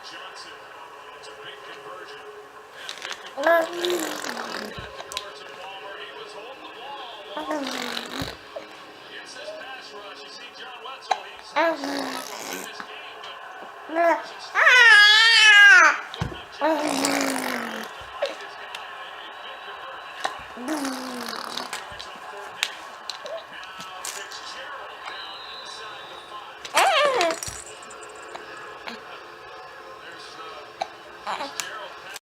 It's this pass rush. You see John Wetzel. He's struggling in this game, but